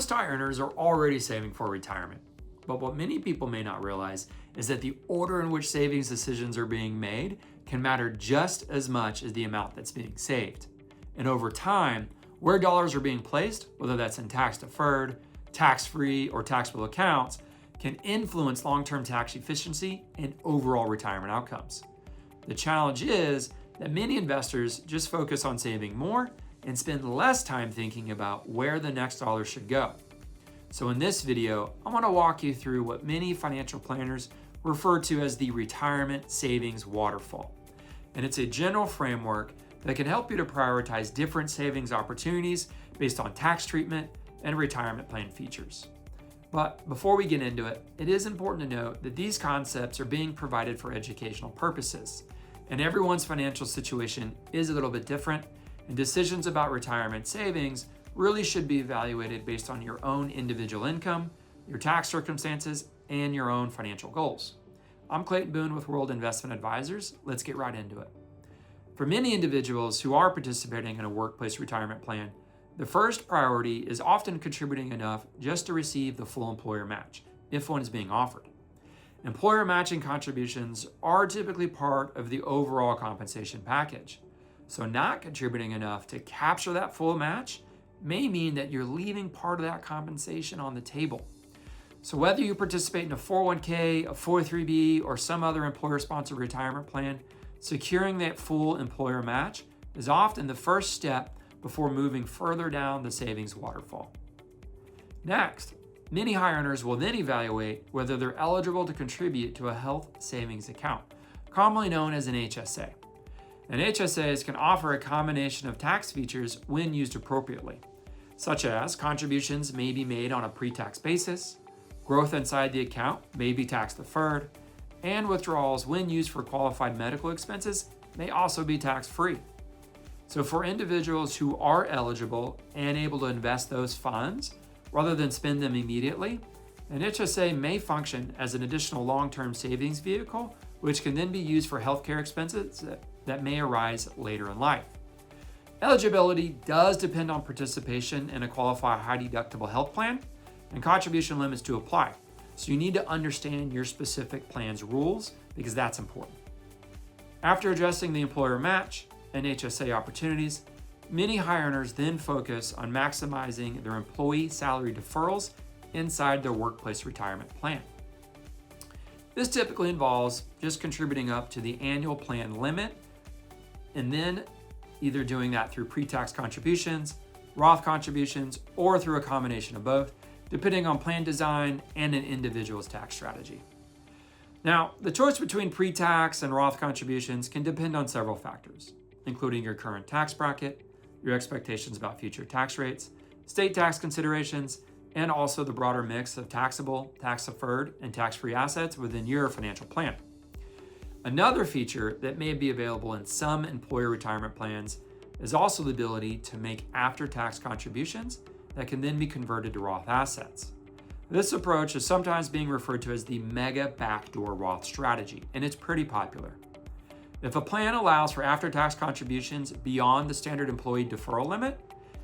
Most high earners are already saving for retirement. But what many people may not realize is that the order in which savings decisions are being made can matter just as much as the amount that's being saved. And over time, where dollars are being placed, whether that's in tax-deferred, tax-free, or taxable accounts, can influence long-term tax efficiency and overall retirement outcomes. The challenge is that many investors just focus on saving more and spend less time thinking about where the next dollar should go. So in this video, I want to walk you through what many financial planners refer to as the retirement savings waterfall. And it's a general framework that can help you to prioritize different savings opportunities based on tax treatment and retirement plan features. But before we get into it, it is important to note that these concepts are being provided for educational purposes, and everyone's financial situation is a little bit different, and decisions about retirement savings really should be evaluated based on your own individual income, your tax circumstances, and your own financial goals. I'm Clayton Boone with World Investment Advisors. Let's get right into it. For many individuals who are participating in a workplace retirement plan, the first priority is often contributing enough just to receive the full employer match, if one is being offered. Employer matching contributions are typically part of the overall compensation package. So not contributing enough to capture that full match may mean that you're leaving part of that compensation on the table. So whether you participate in a 401k, a 403b, or some other employer-sponsored retirement plan, securing that full employer match is often the first step before moving further down the savings waterfall. Next, many high earners will then evaluate whether they're eligible to contribute to a health savings account, commonly known as an HSA. And HSAs can offer a combination of tax features when used appropriately, such as contributions may be made on a pre-tax basis, growth inside the account may be tax-deferred, and withdrawals when used for qualified medical expenses may also be tax-free. So for individuals who are eligible and able to invest those funds rather than spend them immediately, an HSA may function as an additional long-term savings vehicle, which can then be used for healthcare expenses that may arise later in life. Eligibility does depend on participation in a qualified high-deductible health plan, and contribution limits do apply. So you need to understand your specific plan's rules because that's important. After addressing the employer match and HSA opportunities, many high earners then focus on maximizing their employee salary deferrals inside their workplace retirement plan. This typically involves just contributing up to the annual plan limit and then either doing that through pre-tax contributions, Roth contributions, or through a combination of both, depending on plan design and an individual's tax strategy. Now, the choice between pre-tax and Roth contributions can depend on several factors, including your current tax bracket, your expectations about future tax rates, state tax considerations, and also the broader mix of taxable, tax-deferred, and tax-free assets within your financial plan. Another feature that may be available in some employer retirement plans is also the ability to make after-tax contributions that can then be converted to Roth assets. This approach is sometimes being referred to as the mega backdoor Roth strategy, and it's pretty popular. If a plan allows for after-tax contributions beyond the standard employee deferral limit,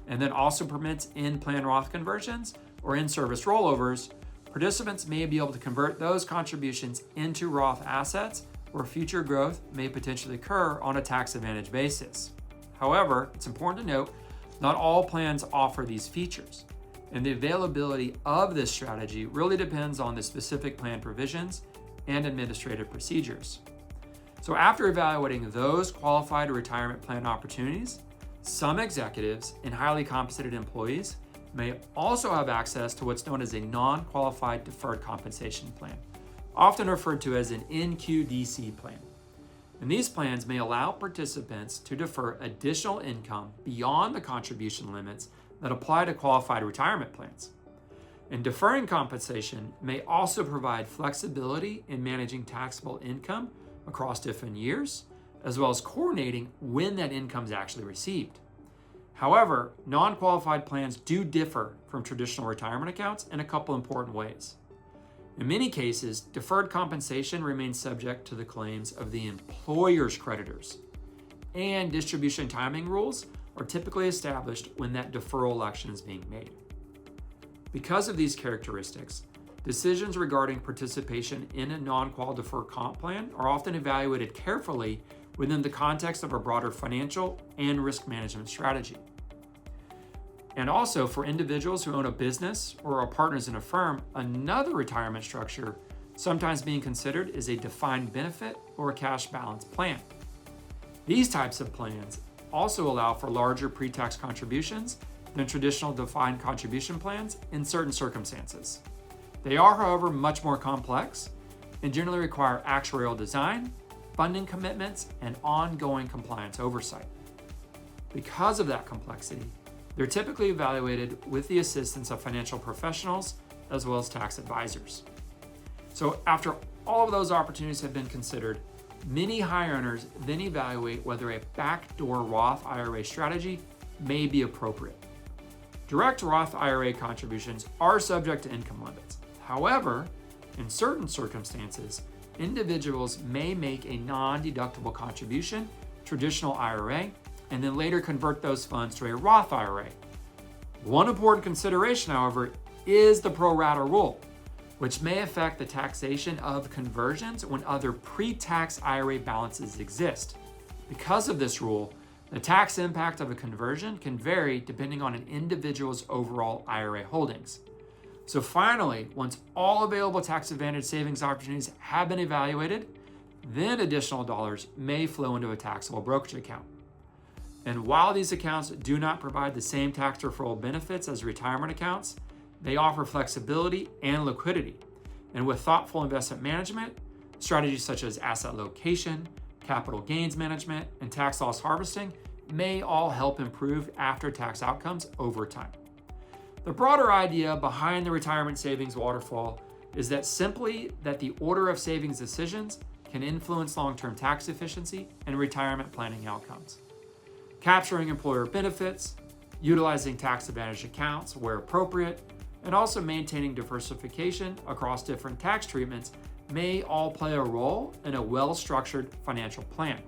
and then also permits in-plan Roth conversions or in-service rollovers, participants may be able to convert those contributions into Roth assets where future growth may potentially occur on a tax-advantaged basis. However, it's important to note, not all plans offer these features, and the availability of this strategy really depends on the specific plan provisions and administrative procedures. So after evaluating those qualified retirement plan opportunities, some executives and highly compensated employees may also have access to what's known as a non-qualified deferred compensation plan, often referred to as an NQDC plan. And these plans may allow participants to defer additional income beyond the contribution limits that apply to qualified retirement plans. And deferring compensation may also provide flexibility in managing taxable income across different years, as well as coordinating when that income is actually received. However, non-qualified plans do differ from traditional retirement accounts in a couple important ways. In many cases, deferred compensation remains subject to the claims of the employer's creditors, and distribution timing rules are typically established when that deferral election is being made. Because of these characteristics, decisions regarding participation in a non-qual deferred comp plan are often evaluated carefully within the context of a broader financial and risk management strategy. And also, for individuals who own a business or are partners in a firm, another retirement structure sometimes being considered is a defined benefit or a cash balance plan. These types of plans also allow for larger pre-tax contributions than traditional defined contribution plans in certain circumstances. They are, however, much more complex and generally require actuarial design, funding commitments, and ongoing compliance oversight. Because of that complexity, they're typically evaluated with the assistance of financial professionals as well as tax advisors. So after all of those opportunities have been considered, many high earners then evaluate whether a backdoor Roth IRA strategy may be appropriate. Direct Roth IRA contributions are subject to income limits. However, in certain circumstances, individuals may make a non-deductible contribution, traditional IRA, and then later convert those funds to a Roth IRA. One important consideration, however, is the pro rata rule, which may affect the taxation of conversions when other pre-tax IRA balances exist. Because of this rule, the tax impact of a conversion can vary depending on an individual's overall IRA holdings. So finally, once all available tax advantage savings opportunities have been evaluated, then additional dollars may flow into a taxable brokerage account. And while these accounts do not provide the same tax deferral benefits as retirement accounts, they offer flexibility and liquidity. And with thoughtful investment management, strategies such as asset location, capital gains management, and tax loss harvesting may all help improve after-tax outcomes over time. The broader idea behind the retirement savings waterfall is that the order of savings decisions can influence long-term tax efficiency and retirement planning outcomes. Capturing employer benefits, utilizing tax advantage accounts where appropriate, and also maintaining diversification across different tax treatments may all play a role in a well-structured financial plan.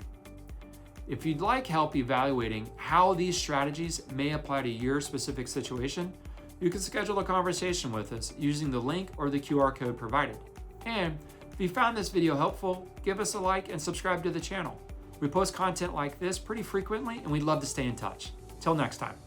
If you'd like help evaluating how these strategies may apply to your specific situation, you can schedule a conversation with us using the link or the QR code provided. And if you found this video helpful, give us a like and subscribe to the channel. We post content like this pretty frequently, and we'd love to stay in touch. Till next time.